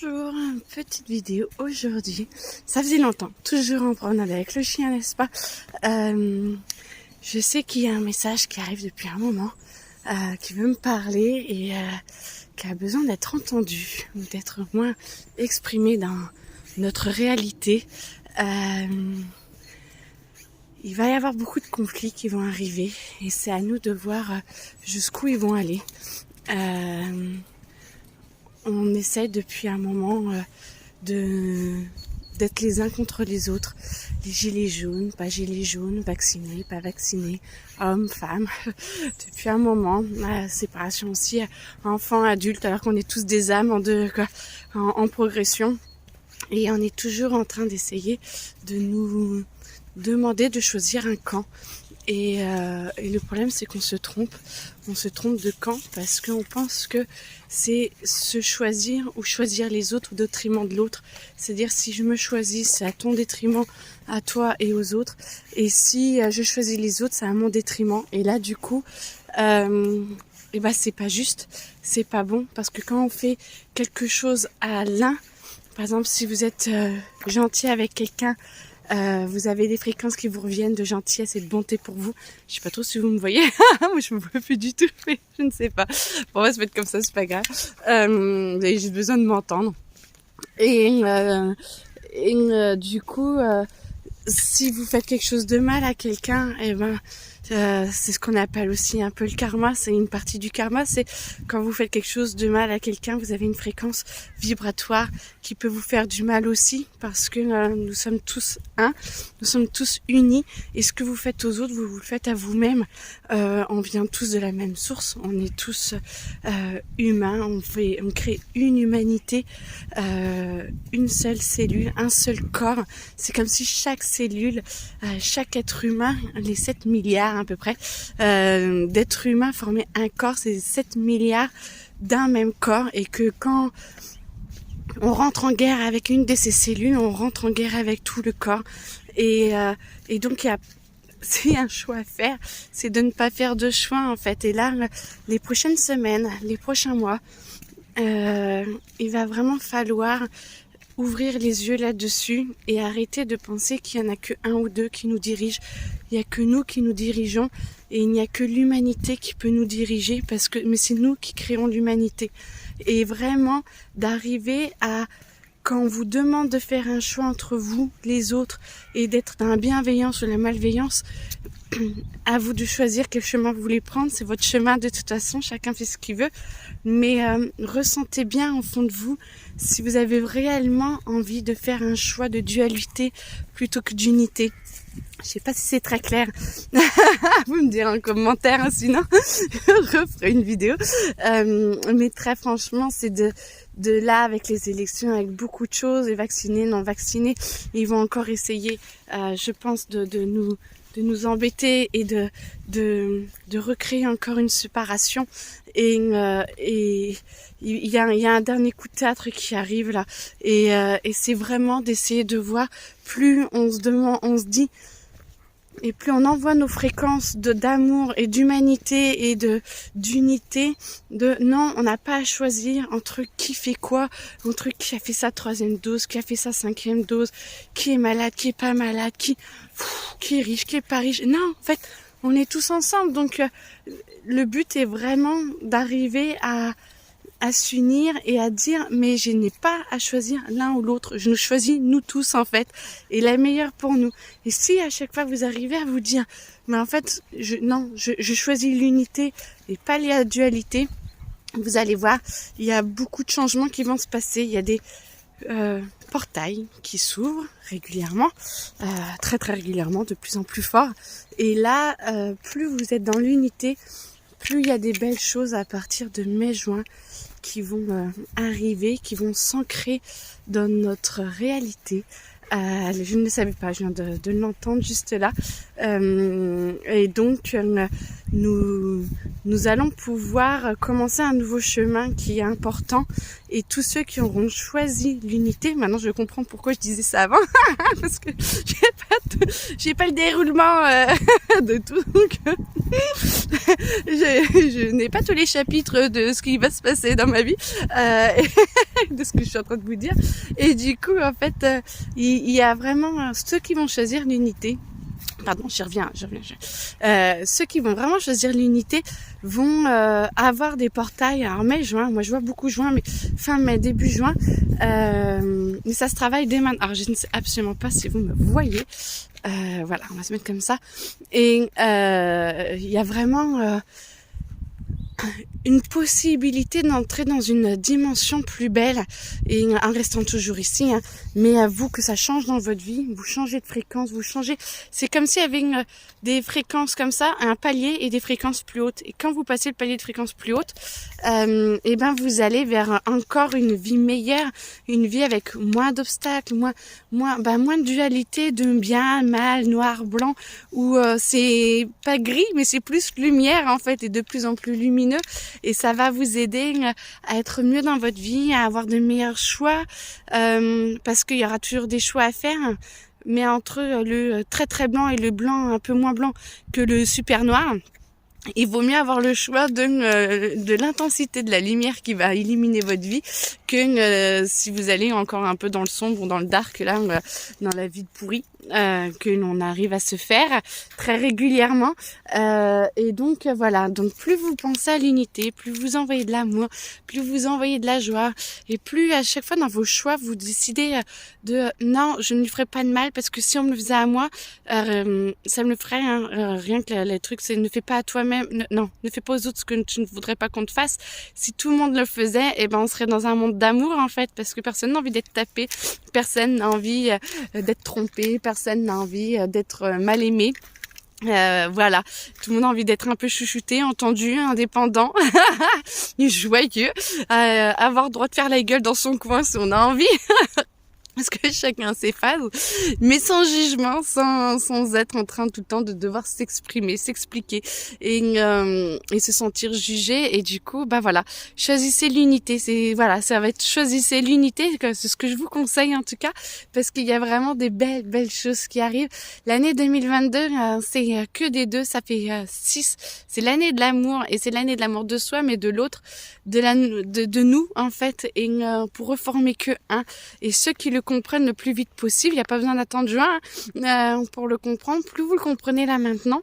Bonjour, petite vidéo aujourd'hui. Ça faisait longtemps, toujours en promenade avec le chien, n'est-ce pas? Je sais qu'il y a un message qui arrive depuis un moment, qui veut me parler et qui a besoin d'être entendu ou d'être moins exprimé dans notre réalité. Il va y avoir beaucoup de conflits qui vont arriver et c'est à nous de voir jusqu'où ils vont aller. On essaie depuis un moment d'être les uns contre les autres. Les gilets jaunes, pas gilets jaunes, vaccinés, pas vaccinés, hommes, femmes. Depuis un moment, la séparation aussi, enfants, adultes, alors qu'on est tous des âmes en progression. Et on est toujours en train d'essayer de nous demander de choisir un camp. Et le problème, c'est qu'on se trompe. On se trompe de camp parce qu'on pense que c'est se choisir ou choisir les autres au détriment de l'autre. C'est-à-dire, si je me choisis, c'est à ton détriment, à toi et aux autres. Et si je choisis les autres, c'est à mon détriment. Et là, du coup, c'est pas juste, c'est pas bon. Parce que quand on fait quelque chose à l'un, par exemple, si vous êtes gentil avec quelqu'un, vous avez des fréquences qui vous reviennent de gentillesse et de bonté pour vous. Je sais pas trop si vous me voyez. Moi, je me vois plus du tout, mais je ne sais pas. Bon, on va se mettre comme ça, c'est pas grave. Vous avez juste besoin de m'entendre. Et du coup, si vous faites quelque chose de mal à quelqu'un, c'est ce qu'on appelle aussi un peu le karma. C'est une partie du karma. C'est quand vous faites quelque chose de mal à quelqu'un, vous avez une fréquence vibratoire qui peut vous faire du mal aussi, parce que nous sommes tous un, nous sommes tous unis. Et ce que vous faites aux autres, vous le faites à vous-même. On vient tous de la même source. On est tous humains. On crée une humanité, une seule cellule, un seul corps. C'est comme si chaque cellule, chaque être humain, les 7 milliards à peu près d'êtres humains formaient un corps. C'est 7 milliards d'un même corps, et que quand on rentre en guerre avec une de ces cellules, on rentre en guerre avec tout le corps. Et donc c'est un choix à faire, c'est de ne pas faire de choix en fait. Et là, les prochaines semaines, les prochains mois, il va vraiment falloir ouvrir les yeux là-dessus et arrêter de penser qu'il y en a que un ou deux qui nous dirigent. Il n'y a que nous qui nous dirigeons, et il n'y a que l'humanité qui peut nous diriger, mais c'est nous qui créons l'humanité. Et vraiment d'arriver à, quand on vous demande de faire un choix entre vous, les autres, et d'être dans la bienveillance ou la malveillance, à vous de choisir quel chemin vous voulez prendre. C'est votre chemin de toute façon, chacun fait ce qu'il veut, mais ressentez bien au fond de vous si vous avez réellement envie de faire un choix de dualité plutôt que d'unité. Je sais pas si c'est très clair. Vous me direz en commentaire, hein, sinon je referai une vidéo. Mais très franchement, c'est de là, avec les élections, avec beaucoup de choses, les vaccinés, non vaccinés, ils vont encore essayer, je pense, de nous embêter et de recréer encore une séparation. Et il y a un dernier coup de théâtre qui arrive là. Et c'est vraiment d'essayer de voir, plus on se dit, et plus on envoie nos fréquences d'amour et d'humanité et d'unité, non, on n'a pas à choisir entre qui fait quoi, entre qui a fait sa 3e dose, qui a fait sa 5e dose, qui est malade, qui est pas malade, qui est riche, qui est pas riche. Non, en fait, on est tous ensemble. Donc, le but est vraiment d'arriver à s'unir et à dire, mais je n'ai pas à choisir l'un ou l'autre, je nous choisis nous tous en fait, et la meilleure pour nous. Et si à chaque fois vous arrivez à vous dire, mais en fait je choisis l'unité et pas la dualité, vous allez voir, il y a beaucoup de changements qui vont se passer. Il y a des portails qui s'ouvrent régulièrement, très très régulièrement, de plus en plus fort. Et là, plus vous êtes dans l'unité, plus il y a des belles choses à partir de mai-juin qui vont arriver, qui vont s'ancrer dans notre réalité. Je ne le savais pas, je viens de l'entendre juste là. Et donc, nous allons pouvoir commencer un nouveau chemin qui est important. Et tous ceux qui auront choisi l'unité, maintenant je comprends pourquoi je disais ça avant, parce que j'ai pas le déroulement de tout. Donc, je n'ai pas tous les chapitres de ce qui va se passer dans ma vie, de ce que je suis en train de vous dire. Et du coup, en fait, il y a vraiment ceux qui vont choisir l'unité. Pardon, je reviens. Ceux qui vont vraiment choisir l'unité vont avoir des portails en mai-juin. Moi, je vois beaucoup juin, mais fin mai, début juin. Mais ça se travaille dès maintenant. Alors, je ne sais absolument pas si vous me voyez. Voilà, on va se mettre comme ça. Et il y a vraiment une possibilité d'entrer dans une dimension plus belle et en restant toujours ici, hein. Mais à vous que ça change dans votre vie, vous changez de fréquence, vous changez, c'est comme s'il y avait des fréquences comme ça, un palier et des fréquences plus hautes, et quand vous passez le palier de fréquence plus haute, et ben vous allez vers encore une vie meilleure, une vie avec moins d'obstacles, moins de dualité, de bien, mal, noir, blanc, où c'est pas gris mais c'est plus lumière en fait, et de plus en plus lumineux. Et ça va vous aider à être mieux dans votre vie, à avoir de meilleurs choix, parce qu'il y aura toujours des choix à faire. Mais entre le très très blanc et le blanc un peu moins blanc que le super noir, il vaut mieux avoir le choix de l'intensité de la lumière qui va illuminer votre vie que si vous allez encore un peu dans le sombre ou dans le dark, là, dans la vie de pourri, que l'on arrive à se faire très régulièrement. Et donc, voilà. Donc, plus vous pensez à l'unité, plus vous envoyez de l'amour, plus vous envoyez de la joie, et plus à chaque fois dans vos choix, vous décidez de non, je ne lui ferai pas de mal, parce que si on me le faisait à moi, ça me le ferait, hein, rien que les trucs, c'est ne fais pas à toi-même, non, ne fais pas aux autres ce que tu ne voudrais pas qu'on te fasse. Si tout le monde le faisait, eh ben on serait dans un monde d'amour en fait, parce que personne n'a envie d'être tapé, personne n'a envie d'être trompé, personne n'a envie d'être mal aimé. Voilà, tout le monde a envie d'être un peu chouchouté, entendu, indépendant, joyeux, avoir le droit de faire la gueule dans son coin si on a envie. Parce que chacun a ses phases, mais sans jugement, sans être en train tout le temps de devoir s'exprimer, s'expliquer et se sentir jugé. Et du coup, bah voilà, choisissez l'unité. Ça va être choisissez l'unité. C'est ce que je vous conseille en tout cas, parce qu'il y a vraiment des belles choses qui arrivent. L'année 2022, c'est que des deux, ça fait 6. C'est l'année de l'amour, et c'est l'année de l'amour de soi, mais de l'autre, de nous en fait, et pour reformer que un. Et ceux qui le comprennent le plus vite possible, il n'y a pas besoin d'attendre juin pour le comprendre. Plus vous le comprenez là maintenant,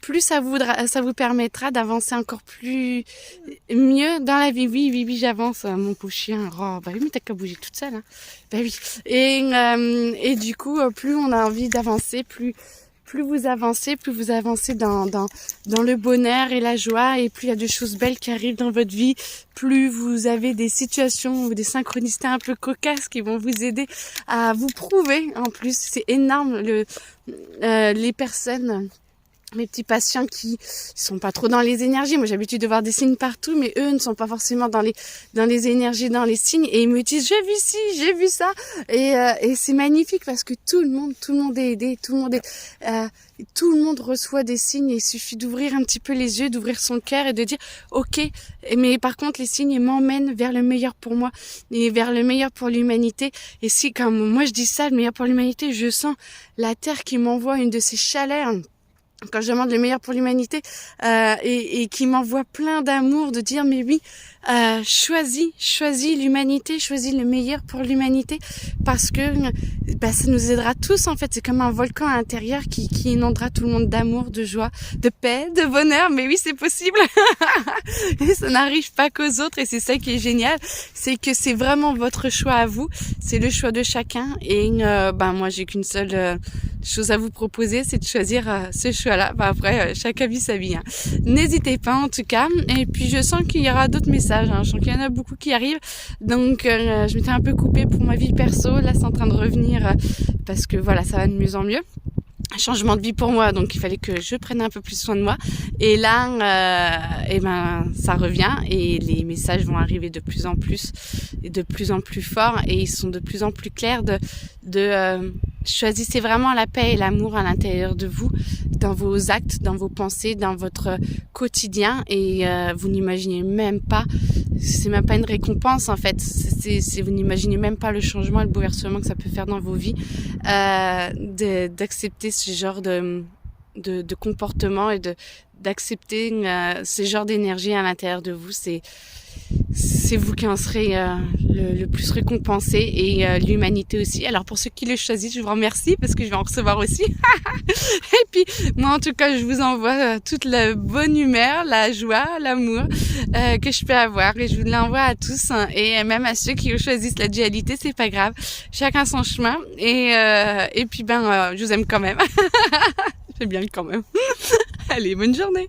plus ça vous permettra d'avancer encore plus mieux dans la vie. Oui, j'avance, mon pauvre chien. Oh, bah oui, mais t'as qu'à bouger toute seule, hein. Bah oui. Et du coup, plus on a envie d'avancer, plus vous avancez dans le bonheur et la joie, et plus il y a de choses belles qui arrivent dans votre vie, plus vous avez des situations ou des synchronicités un peu cocasses qui vont vous aider à vous prouver. En plus, c'est énorme les personnes, mes petits patients qui sont pas trop dans les énergies. Moi, j'ai l'habitude de voir des signes partout, mais eux ne sont pas forcément dans les énergies, dans les signes, et ils me disent j'ai vu ci, j'ai vu ça, et c'est magnifique parce que tout le monde est aidé, tout le monde reçoit des signes, et il suffit d'ouvrir un petit peu les yeux, d'ouvrir son cœur et de dire ok, mais par contre les signes m'emmènent vers le meilleur pour moi et vers le meilleur pour l'humanité. Et si, comme moi je dis ça, le meilleur pour l'humanité, je sens la terre qui m'envoie une de ces chaleurs quand je demande le meilleur pour l'humanité, et qui m'envoie plein d'amour, de dire mais oui, choisis l'humanité, choisis le meilleur pour l'humanité, parce que ça nous aidera tous en fait. C'est comme un volcan à l'intérieur qui inondera tout le monde d'amour, de joie, de paix, de bonheur. Mais oui, c'est possible. Et ça n'arrive pas qu'aux autres, et c'est ça qui est génial, c'est que c'est vraiment votre choix à vous, c'est le choix de chacun. Et moi j'ai qu'une seule chose à vous proposer, c'est de choisir ce choix-là. Après, chacun vit sa vie, hein. N'hésitez pas en tout cas. Et puis je sens qu'il y aura d'autres messages, hein. Je sens qu'il y en a beaucoup qui arrivent. Donc je m'étais un peu coupée pour ma vie perso. Là c'est en train de revenir parce que voilà, ça va de mieux en mieux. Un changement de vie pour moi, donc il fallait que je prenne un peu plus soin de moi. Et là, ça revient, et les messages vont arriver de plus en plus et de plus en plus forts, et ils sont de plus en plus clairs. Choisissez vraiment la paix et l'amour à l'intérieur de vous, dans vos actes, dans vos pensées, dans votre quotidien, et vous n'imaginez même pas. C'est même pas une récompense en fait. Vous n'imaginez même pas le changement et le bouleversement que ça peut faire dans vos vies, d'accepter ce genre de comportement et d'accepter ce genre d'énergie à l'intérieur de vous. C'est vous qui en serez le plus récompensé et l'humanité aussi. Alors pour ceux qui le choisissent, je vous remercie parce que je vais en recevoir aussi. Et puis moi en tout cas, je vous envoie toute la bonne humeur, la joie, l'amour que je peux avoir et je vous l'envoie à tous et même à ceux qui choisissent la dualité, c'est pas grave. Chacun son chemin et puis je vous aime quand même. C'est bien quand même. Allez, bonne journée.